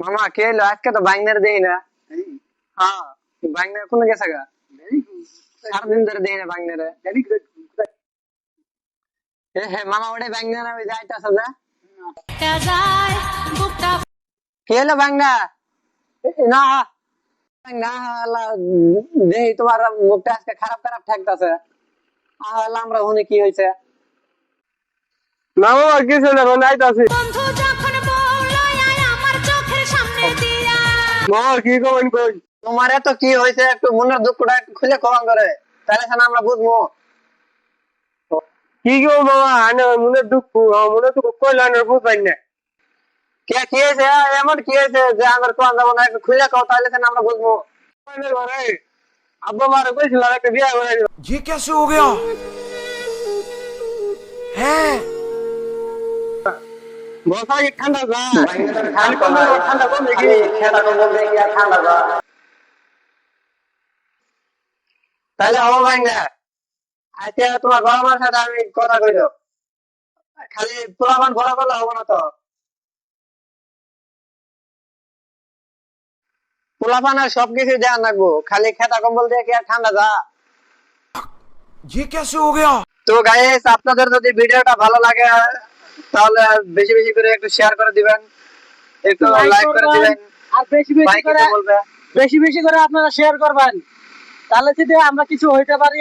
মামা কে এলো আজকে তো বাইনার দেই না। হ্যাঁ বাইনার কোন গেছে গা? সারাদিন ধরে দেই না বাইনারে। মামা ওটাই বাইনার আমি যাইতাছে না। কে এলো বাইনা? না না দেই তোমার মুখটা আজকে খারাপ খারাপ ঠেকতাছে। আল্লাহ আমরা শুনি কি হয়েছে। না বাবা কিছু না আইতাছি। বাবা কি কমেন কই? তোমার এত কি হয়েছে একটু মনের দুঃখটা একটু খুলে কমান করে তাহলে আমরা বুঝবো। কি গো বাবা আনে মনে দুঃখ মনে তো কইলা না বুঝাই না। কে কি হয়েছে এমন কি হয়েছে যে আমার কোন যাবো না একটু খুলে কও তাহলে আমরা বুঝবো। আব্বা মারে কইছিল একটা বিয়া করে দিও। ये कैसे हो गया है বসা কি ঠান্ডা যা ঠান্ডা কম দেখি খেলা কম দেখি আর ঠান্ডা যা তাহলে হবো ভাই না। আজকে তোমার বড় মার সাথে আমি কথা কইল খালি পোলাপান বড় করলে হবো না তো। পোলাপান আর সবকিছু দেওয়া লাগবো খালি খেতা কম্বল দিয়ে কি আর ঠান্ডা যা। ये कैसे हो गया তো গাইস আপনাদের যদি ভিডিওটা ভালো লাগে তাহলে বেশি বেশি করে একটু শেয়ার করে দিবেন, একটু লাইক করে দিবেন আর বেশি বেশি করে আপনারা শেয়ার করবেন, তাহলে যদি আমরা কিছু হইতে পারি।